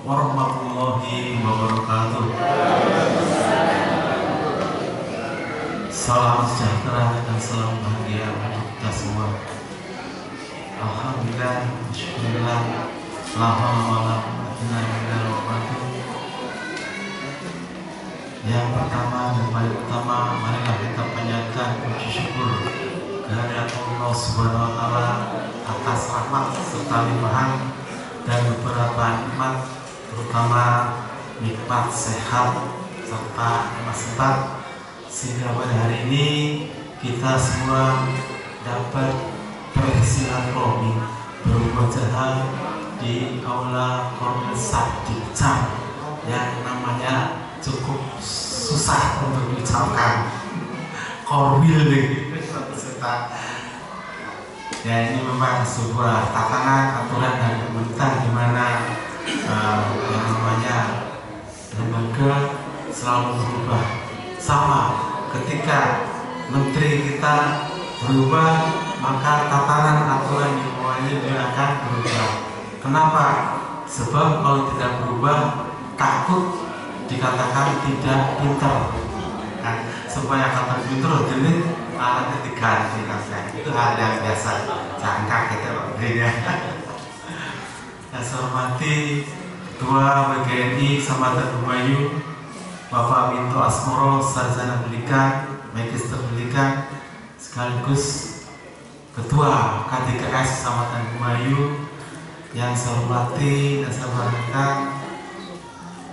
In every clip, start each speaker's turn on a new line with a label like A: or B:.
A: warahmatullahi wabarakatuh. Salam sejahtera dan salam bahagia untuk kita semua. Alhamdulillah, syukurillah, la haula wala quwwata illa billah. Yang pertama dan paling utama, marilah kita panjatkan puji syukur kehadirat Allah Subhanahu wa taala atas rahmat serta limpahan dan beberapa nikmat, terutama nikmat sehat serta nikmat, sehingga pada hari ini kita semua dapat bersilaturahmi berwajah di aula Kormesat di Cam yang namanya cukup susah untuk diucapkan. Korwil ya, ini memang sebuah tatanan, aturan dan pemerintah di mana yang namanya lembaga selalu berubah. Sama ketika menteri kita berubah, maka tatanan aturan di bawahnya juga akan berubah. Kenapa? Sebab kalau tidak berubah, takut dikatakan tidak pintar. Nah, supaya kata pintar jadi alatnya diganti, itu hal yang biasa. Jangan kaget ya Pak Belinya. Saya hormati Ketua BGNI Kecamatan Bumayu, Bapak Minto Asmoro, Sarjana Pendidikan, Magister Pendidikan, sekaligus Ketua K3S Kecamatan Bumayu. Yang saya hormati dan saya banggakan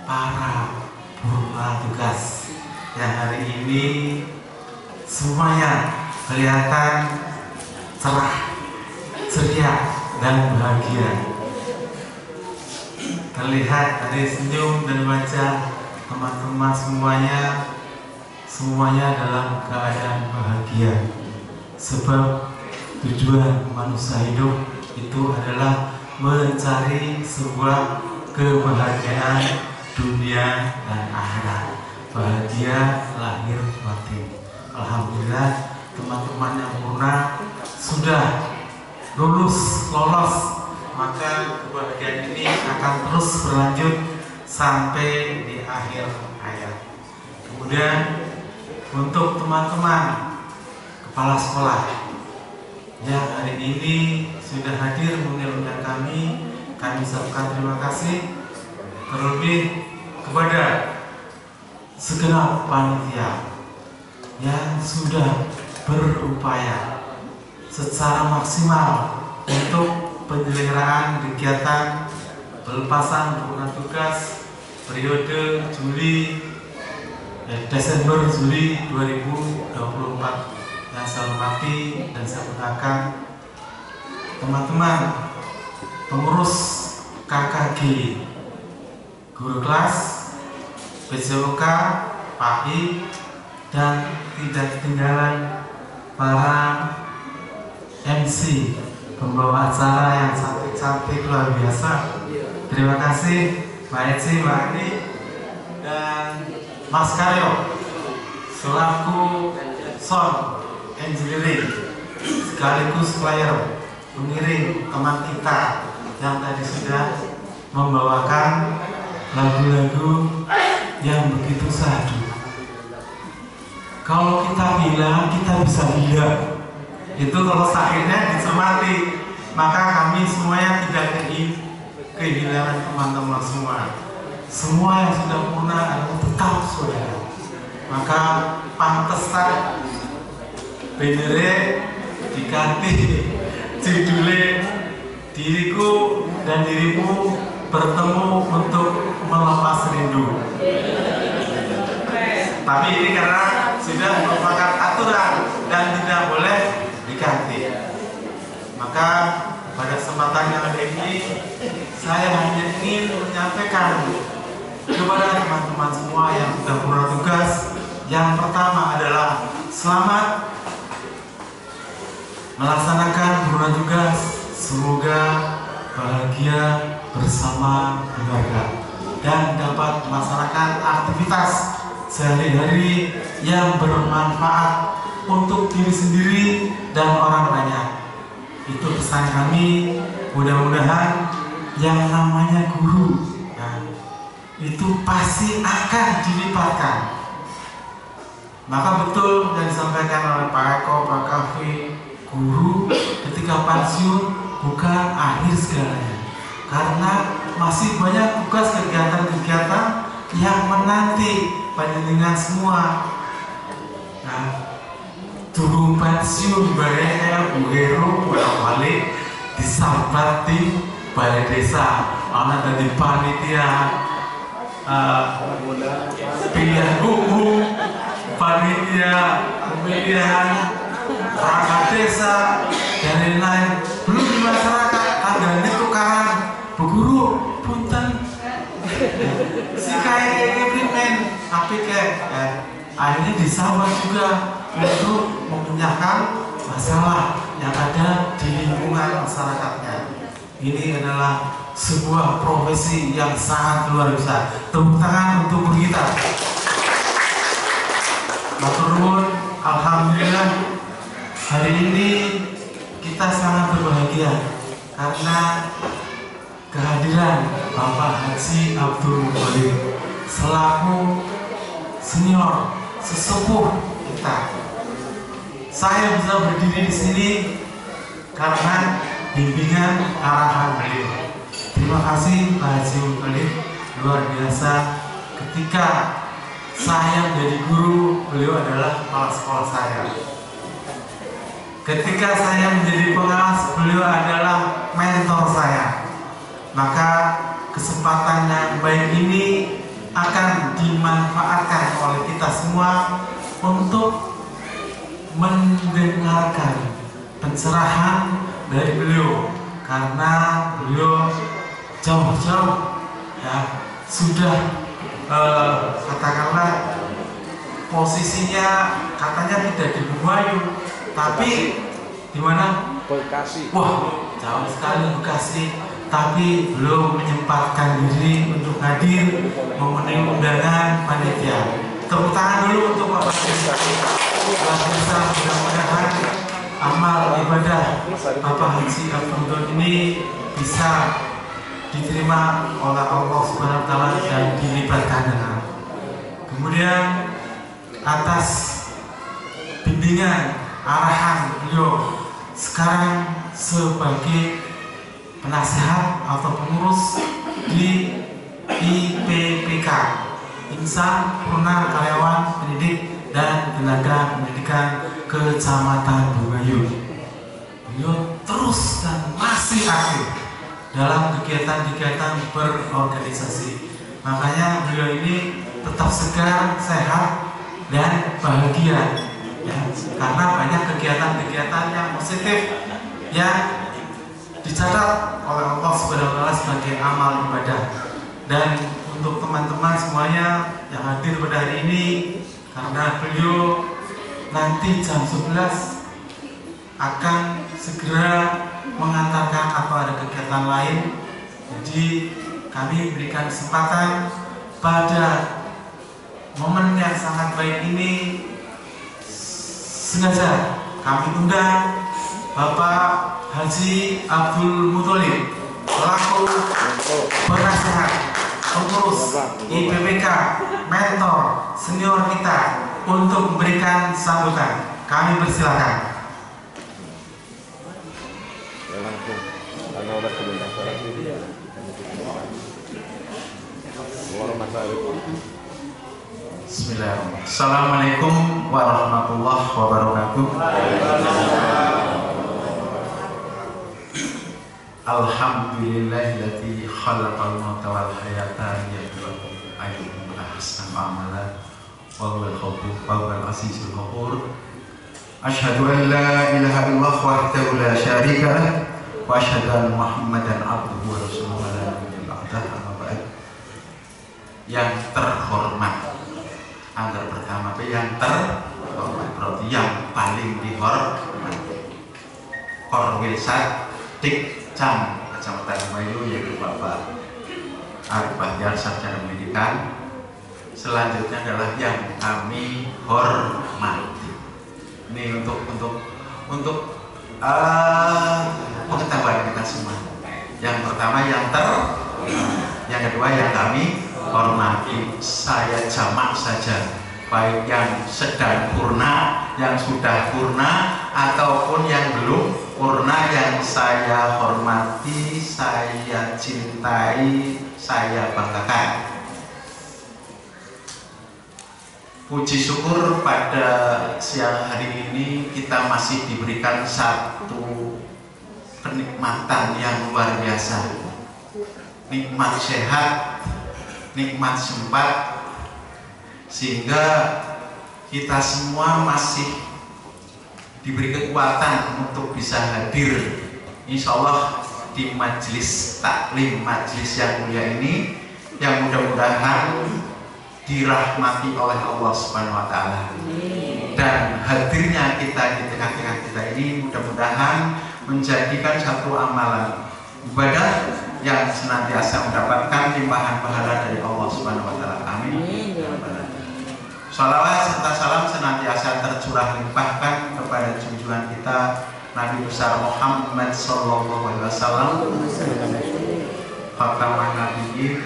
A: para purna tugas yang hari ini semuanya kelihatan cerah, ceria, dan bahagia. Terlihat dari senyum dan wajah teman-teman semuanya dalam keadaan bahagia. Sebab tujuan manusia hidup itu adalah mencari sebuah kebahagiaan dunia dan akhirat, bahagia lahir batin. Alhamdulillah, teman-teman yang purna sudah lolos, maka kebahagiaan ini akan terus berlanjut sampai di akhir hayat. Kemudian untuk teman-teman kepala sekolah yang hari ini sudah hadir mengundang kami ucapkan terima kasih. Terlebih kepada segenap panitia yang sudah berupaya secara maksimal untuk penyelenggaraan kegiatan pelepasan purna tugas periode Desember Juli 2024. Yang saya hormati dan saya banggakan teman-teman pengurus KKG, guru kelas, PJOK, PAI, dan tidak ketinggalan para MC pembawa acara yang cantik-cantik luar biasa. Terima kasih Mbak Eci, Mbak Ani, dan Mas Karyo selaku sound engineering sekaligus player pengiring teman kita yang tadi sudah membawakan lagu-lagu yang begitu syahdu. Kalau kita bilang, kita bisa bilang itu kalau sakitnya disemati, maka kami semuanya tidak kehilangan teman-teman semua yang sudah purna adalah tetap saudara. Maka pantesan bendera diganti judulnya diriku dan dirimu bertemu untuk melepas rindu. Tapi ini karena sudah merupakan aturan dan tidak boleh diganti. Maka pada kesempatan yang ada ini saya hanya ingin menyampaikan kepada teman-teman semua yang sudah purna tugas. Yang pertama adalah selamat melaksanakan purna tugas. Semoga bahagia bersama keluarga dan dapat melaksanakan aktivitas sehari-hari yang bermanfaat untuk diri sendiri dan orang banyak. Itu pesan kami. Mudah-mudahan yang namanya guru, nah, itu pasti akan dilipatkan. Maka betul yang disampaikan oleh Pak Eko, Pak Kavi, guru ketika pensiun bukan akhir segalanya, karena masih banyak tugas kegiatan-kegiatan yang menanti panjenengan semua. Nah, durung pensiun barengnya Bu Heru bolak-balik disambat di balai desa, ana dadi panitia pilihan umum, panitia pemilihan perangkat desa dan lain-lain. Belum di masyarakat tanggane tukaran, Bu Guru punten si kayak primen tapi akhirnya disambat juga untuk memecahkan masalah yang ada di lingkungan masyarakatnya. Ini adalah sebuah profesi yang sangat luar biasa. Tepuk tangan untuk kita. Matur nuwun, alhamdulillah hari ini kita sangat berbahagia karena kehadiran Bapak Haji Abdul Muthalib selaku senior sesepuh kita. Saya bisa berdiri di sini karena bimbingan arahan beliau. Terima kasih Pak Haji Muthalib, luar biasa. Ketika saya menjadi guru, beliau adalah kepala sekolah saya. Ketika saya menjadi pengawas, beliau adalah mentor saya. Maka kesempatan yang baik ini akan dimanfaatkan oleh kita semua untuk mendengarkan pencerahan dari beliau, karena beliau jauh-jauh ya sudah katakanlah posisinya katanya tidak di Bumayu, tapi di mana?
B: Bekasi.
A: Wah, jauh sekali Bekasi. Tapi belum menyempatkan diri untuk hadir memenuhi undangan panitia. Tepuk tangan dulu untuk Bapak Haji. Mudah-mudahan amal ibadah Bapak Haji Abdul Muthalib ini bisa diterima oleh Allah Subhanahu wa taala dan dilibatkan dengan. Kemudian atas bimbingan arahan beliau sekarang sebagai penasehat atau pengurus di IPPK, Insan Purna Karyawan Pendidik dan Tenaga Pendidikan Kecamatan Bumayu. Beliau terus dan masih aktif dalam kegiatan-kegiatan berorganisasi. Makanya beliau ini tetap segar, sehat, dan bahagia ya, karena banyak kegiatan-kegiatan yang positif yang dicatat oleh Allah Subhanahu wa taala sebagai amal ibadah. Dan untuk teman-teman semuanya yang hadir pada hari ini, karena beliau nanti jam 11 akan segera mengantarkan atau ada kegiatan lain, jadi kami berikan kesempatan pada momen yang sangat baik ini, sengaja kami undang Bapak Haji Abdul Muthalib selaku penasehat, pengurus IPPK, mentor senior kita untuk memberikan sambutan. Kami persilakan. Bismillahirrahmanirrahim. Assalamualaikum warahmatullahi wabarakatuh. Alhamdulillahilladzi khalaqal mauta wal hayata liyabluwakum ayyukum ahsanu amala wa huwal azizul ghafur. Asyhadu an la ilaha illallah wahdahu la syarika lah wa asyhadu anna Muhammadan abduhu wa rasuluhu la ilaha illallah. Yang terhormat, anggar pertama yang terhormat berarti yang paling dihormati. Korwilsat Dik Cam Kecamatan Bumayu, yaitu Bapak Arif Bahtiar, sarjana pendidikan. Selanjutnya adalah yang kami hormati. Ini untuk pengetahuan kita semua. Yang pertama yang kedua yang kami hormati. Saya jamak saja, baik yang sedang purna, yang sudah purna, ataupun yang belum purna, yang saya hormati, saya cintai, saya banggakan. Puji syukur pada siang hari ini kita masih diberikan satu kenikmatan yang luar biasa. Nikmat sehat, nikmat sempat, sehingga kita semua masih diberi kekuatan untuk bisa hadir, insya Allah, di majelis taklim, majelis yang mulia ini, yang mudah-mudahan dirahmati oleh Allah Subhanahu wa Ta'ala. Dan hadirnya kita di tengah-tengah kita ini mudah-mudahan menjadikan satu amalan ibadah yang senantiasa mendapatkan limpahan pahala dari Allah Subhanahu wa Ta'ala. Amin. Salawat serta salam senantiasa tercurah limpahkan kepada junjungan kita Nabi besar Muhammad sallallahu alaihi wasallam, khataman nabiyyin,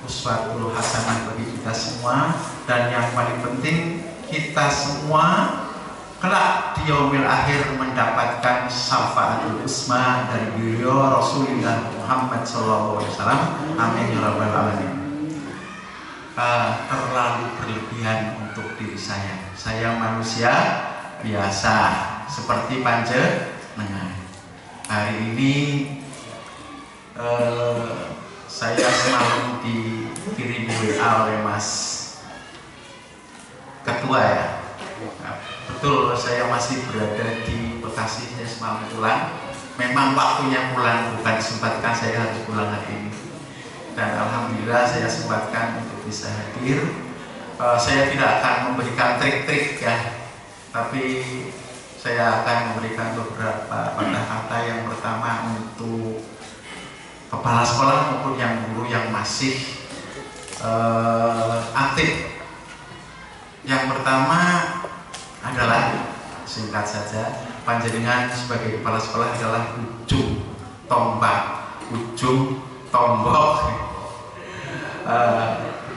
A: uswatul hasanah bagi kita semua, dan yang paling penting kita semua kelak di yaumil akhir mendapatkan syafaatul usma dari beliau Rasulullah Muhammad sallallahu alaihi wasallam. Amin ya rabbal alamin. Terlalu berlebihan untuk diri saya. Saya manusia biasa seperti panjenengan. Hari ini saya semalam dikirim WA oleh Mas Ketua ya. Betul, saya masih berada di Bekasi, saya semalam pulang. Memang waktunya pulang, bukan sempatkan saya harus pulang hari ini. Dan alhamdulillah saya sempatkan untuk bisa hadir. Saya tidak akan memberikan trik-trik ya, tapi saya akan memberikan beberapa kata-kata. Yang pertama untuk kepala sekolah maupun yang guru yang masih aktif. Yang pertama adalah, singkat saja, panjenengan sebagai kepala sekolah adalah ujung tombak,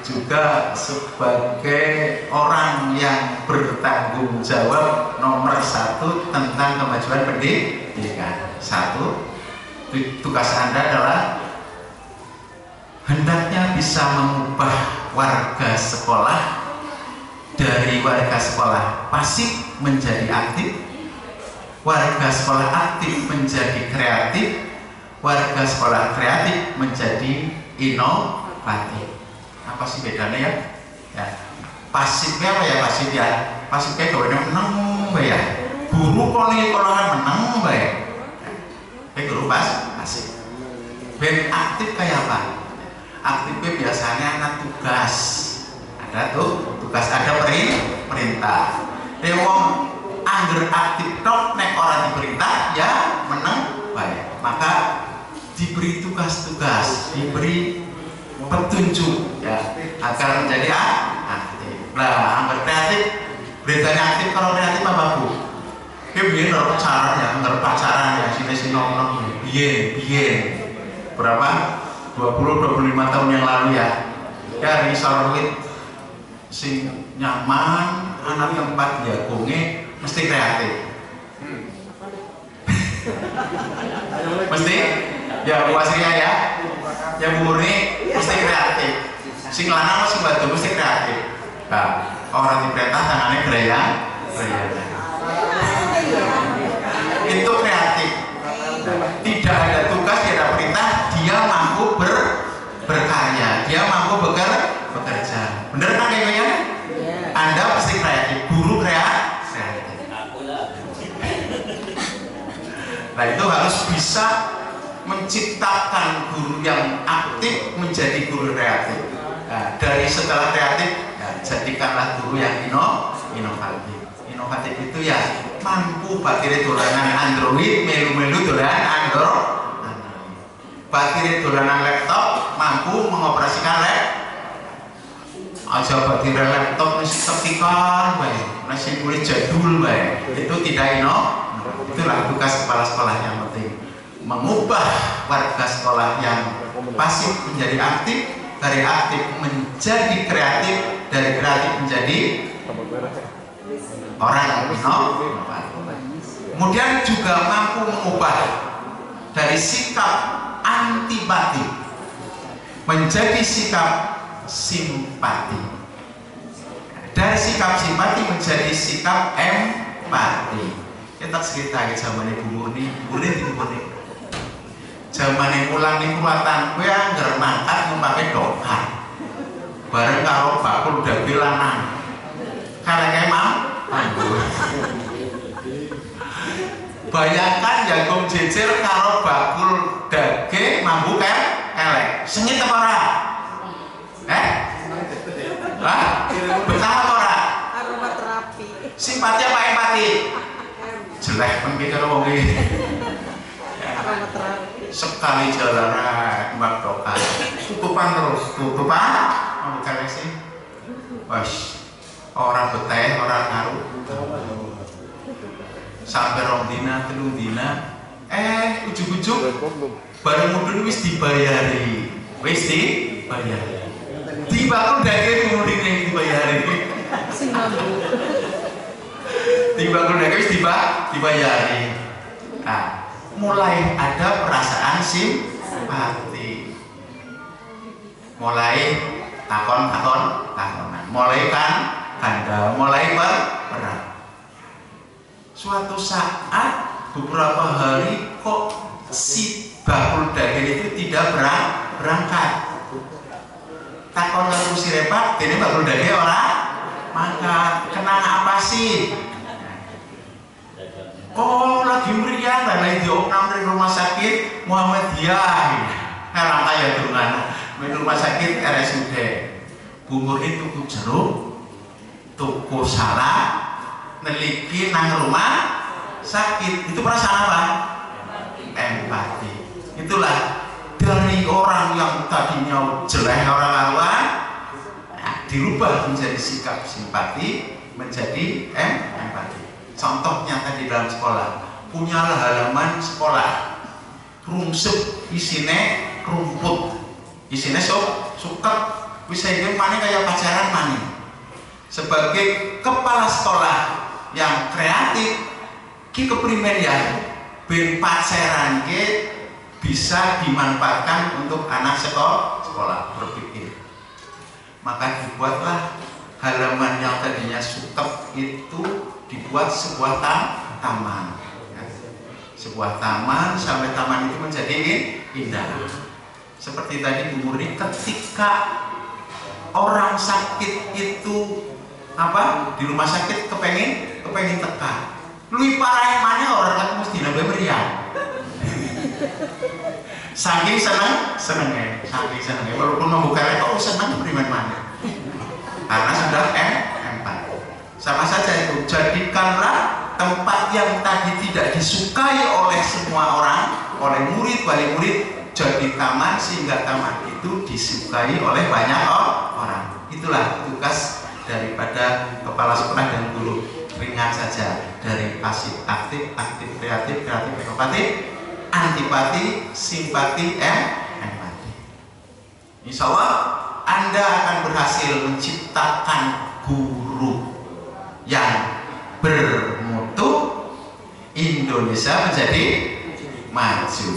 A: juga sebagai orang yang bertanggung jawab nomor 1 tentang kemajuan pendidikan. 1, tugas Anda adalah hendaknya bisa mengubah warga sekolah dari warga sekolah pasif menjadi aktif, warga sekolah aktif menjadi kreatif, warga sekolah kreatif menjadi inovatif. Apa sih bedanya ya? Pasifnya apa ya pasif ya? Pasifnya gawainnya menang ya. Guru koni sekolahan menang ya. Guru pasif. Ben aktif kayak apa? Aktifnya biasanya ada tugas. Ada tugas, ada perintah. Wong angger aktif tok nek orang diperintah ya menang baik. Maka diberi tugas-tugas, diberi petunjuk ya agar menjadi aktif. Nah, angger kreatif, beritanya aktif. Kalau kreatif apa Bu? Biyen ora pacaran ya, angger pacaran ya sini nom biyen. Berapa? 20-25 tahun yang lalu ya. Ya risau duit sing nyaman, anak tempat jagonge mesti kreatif. Mesti ya Bu Asria ya. Ya Bu Murni mesti kreatif. Sing lanang sing wadon mesti kreatif. Nah, orang diperintah tangannya gerayang. Itu kreatif. Tidak ada tugas, tidak ada perintah, dia mampu berkarya, dia mampu bekerja. Bener kan kayaknya? Anda pasti kreatif, guru kreatif. Nah itu harus bisa menciptakan guru yang aktif menjadi guru kreatif. Nah, dari setelah kreatif, ya, jadikanlah guru yang inovatif. Inovatif itu ya mampu bakire dolanan Android, melu-melu dolanan Android. Bakire dolanan laptop, mampu mengoperasikan laptop. Aja bakire laptop mesti ketikan bae, nasi kulit jadul bae. Itu tidak Itulah tugas kepala sekolah yang penting, mengubah warga sekolah yang pasif menjadi aktif, dari aktif menjadi kreatif, dari kreatif menjadi orang inovatif. Kemudian juga mampu mengubah dari sikap antipati menjadi sikap simpati, dari sikap simpati menjadi sikap empati. Kita cerita ke zaman Bu Murni zaman pulang nih kuatan gue anggar mangkat memakai doa bareng karo bakul udah bilangan kalau emang bayangkan jagung jejer karo bakul daging mambu kan elek sengit apa ora? Betah apa ora? Aromaterapi. Simpati apa empati? Jelek pengki karo wong iki. Aromaterapi. Sekali jalanan mbak doa tutupan terus tutupan mau kali sih wes orang beteh orang ngaruh sampai rong dina telung dina ujuk-ujuk bareng mudun wis dibayari tiba aku daging mudin yang dibayari tiba aku daging wis dibayari. Nah, mulai ada perasaan simpati, mulai takonan, mulai kanda, mulai berperang. Suatu saat beberapa hari kok si bakul daging itu tidak berangkat. Takon lalu si Repak, ini bakul daging orang maka kenang apa sih? Oh lagi meriah dan lagi diopnam dari rumah sakit Muhammadiyah helang kaya dengan rumah sakit RSUD Bu Murni tuku jeruk tuku salak neliki nang rumah sakit. Itu perasaan apa? Empati. Itulah dari orang yang tadinya jelek orang lawan dirubah menjadi sikap simpati menjadi empati. Contohnya tadi dalam sekolah, punyalah halaman sekolah, rungsep isine rumput, isine suket, bisa ini mana kayak pacaran mani. Sebagai kepala sekolah yang kreatif, ki keprimen ya, ben pacaran ki bisa dimanfaatkan untuk anak sekolah berpikir. Maka dibuatlah halaman yang tadinya suket itu dibuat sebuah taman ya. Sebuah taman sampai taman itu menjadi indah. Seperti tadi Bu Murni, ketika orang sakit itu di rumah sakit kepengen tekan luwih parah mana orang kan mesti nambah meriah saking senengnya walaupun membuka kok seneng beriman mana karena sudah empati. Sama saja itu, jadikanlah tempat yang tadi tidak disukai oleh semua orang, oleh murid, wali murid, jadi taman sehingga taman itu disukai oleh banyak orang. Itulah tugas daripada kepala sekolah dan guru. Ringan saja, dari pasif aktif, aktif kreatif, kreatif inovatif, antipati, simpati, empati. Insya Allah Anda akan berhasil menciptakan guru yang bermutu, Indonesia menjadi maju.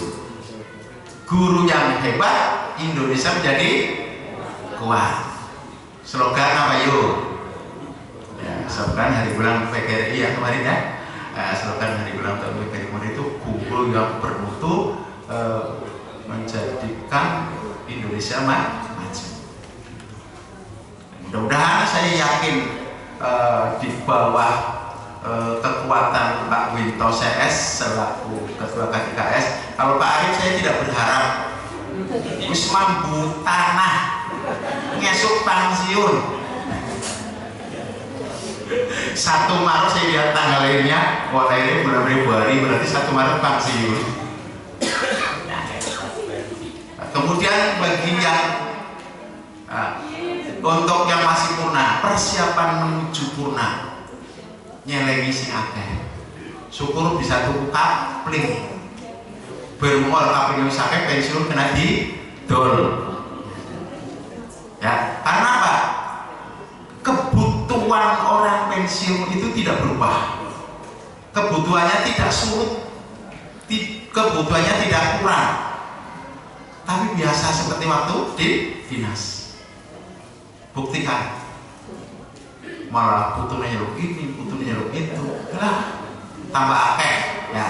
A: Guru yang hebat, Indonesia menjadi kuat. Slogan apa yuk? Ya, slogan hari ulang PGRI yang kemarin ya. Slogan hari ulang tahun PGRI itu guru yang bermutu menjadikan Indonesia maju. Mudah-mudahan saya yakin di bawah kekuatan Pak Winto CS selaku Ketua KDKS, kalau Pak Arif saya tidak berharap wis mambu tanah ngesuk pensiun 1 Maret saya lihat tanggal lainnya, lahirnya bulan Februari, berarti 1 Maret pensiun. Kemudian bagi yang untuk yang masih purna, persiapan menuju purna, nyelengi sing akeh. Syukur bisa tuku kapling. Bermual kapling wis akeh pensiun kena Dol. Ya, karena apa? Kebutuhan orang pensiun itu tidak berubah. Kebutuhannya tidak surut, kebutuhannya tidak kurang. Tapi biasa seperti waktu di dinas. Buktikan. Malah butuhnya nyeluk ini, butuhnya nyeluk itu. Lah, tambah akeh ya.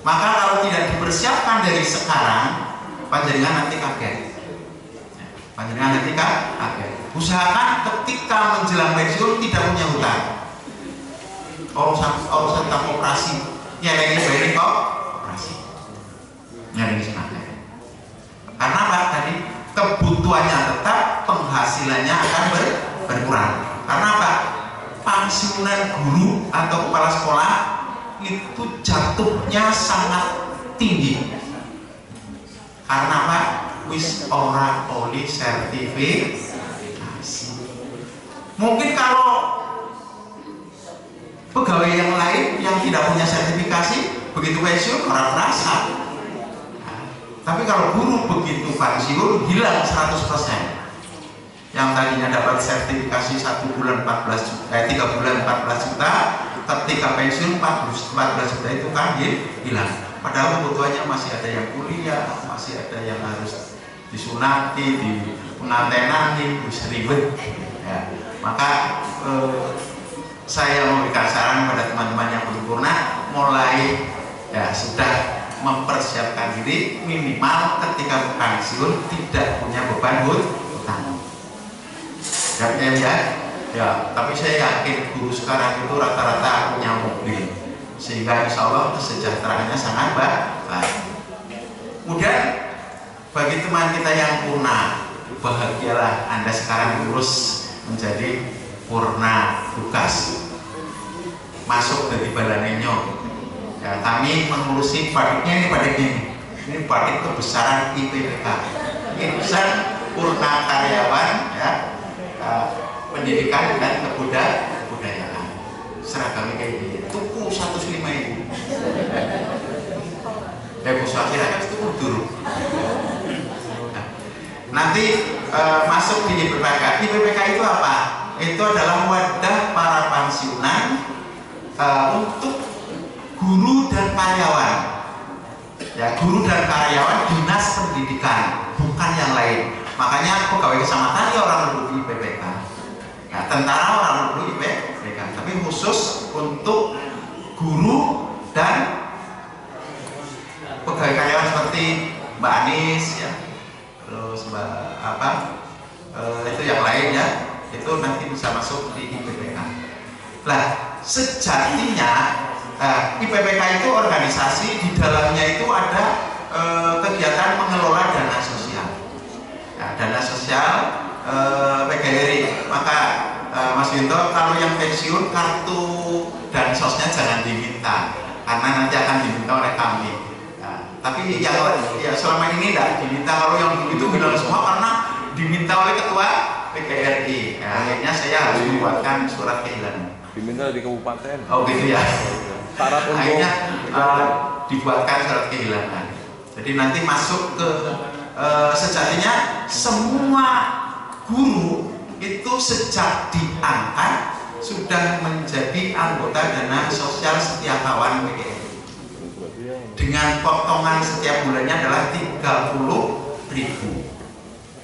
A: Maka kalau tidak dipersiapkan dari sekarang, panjenengan nanti kaget. Panjenengan nanti kaget. Usahakan ketika menjelang pensiun tidak punya hutang. Urusan tentang operasi, ya lagi bayar kok operasi. Nyari senang. Karena apa tadi? Kebutuhannya tetap, penghasilannya akan berkurang. Karena apa? Pensiunan guru atau kepala sekolah itu jatuhnya sangat tinggi. Karena apa? Wis ora oleh sertifikasi. Mungkin kalau pegawai yang lain yang tidak punya sertifikasi begitu pensiun orang merasa. Tapi kalau guru begitu pensiun hilang 100%. Yang tadinya dapat sertifikasi 1 bulan 14 juta, 3 bulan 14 juta, ketika pensiun 14 juta itu kan hilang. Padahal kebutuhannya masih ada yang kuliah, masih ada yang harus disunati, di pengantenani, bisa ribet. Ya. Maka saya memberikan saran kepada teman-teman yang belum purna, mulai ya sudah mempersiapkan diri minimal ketika pensiun tidak punya beban hutang. Ya, tapi saya yakin guru sekarang itu rata-rata punya mobil, sehingga insya Allah kesejahteraannya sangat baik. Kemudian bagi teman kita yang purna, bahagialah Anda sekarang lulus menjadi purna tugas, masuk dari Balanenyo. Ya, kami mengurusi badiknya ini badik kebesaran IPPK. Ini besar purna karyawan ya. Pendidikan dan kebudayaan. Seragamnya kayak gini. Tuku 105.000. Bos akhirnya itu dulu. Nanti masuk di IPPK. IPPK itu apa? Itu adalah wadah para pensiunan untuk guru dan karyawan. Ya, guru dan karyawan dinas pendidikan, bukan yang lain. Makanya pegawai kecamatan ya orang lulus IPPK, ya, tentara orang lulus IPPK, tapi khusus untuk guru dan pegawai karyawan seperti Mbak Anis ya, terus itu yang lain ya, itu nanti bisa masuk di IPPK. Nah, sejatinya IPPK itu organisasi, di dalamnya itu ada kegiatan mengelola dana sosial. Dana sosial PGRI. Maka Mas Yunto kalau yang pensiun kartu dan sosnya jangan diminta, karena nanti akan diminta oleh kami. Tapi yang ya selama ini tidak diminta. Kalau yang dulu itu bilang semua karena diminta oleh ketua PGRI. Akhirnya saya harus membuatkan surat kehilangan.
B: Diminta di kabupaten.
A: Oh gitu ya.
B: Syarat untuk
A: akhirnya dibuatkan surat kehilangan. Jadi nanti masuk ke sejatinya semua guru itu sejak diangkat sudah menjadi anggota dana sosial setiap kawan PGRI dengan potongan setiap bulannya adalah 30.000.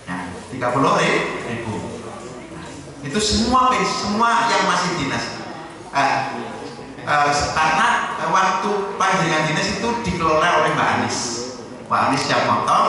A: Nah, 30.000 itu semua yang masih dinas. Karena waktu panjenengan dinas itu dikelola oleh Mbak Anis. Mbak Anis yang motong,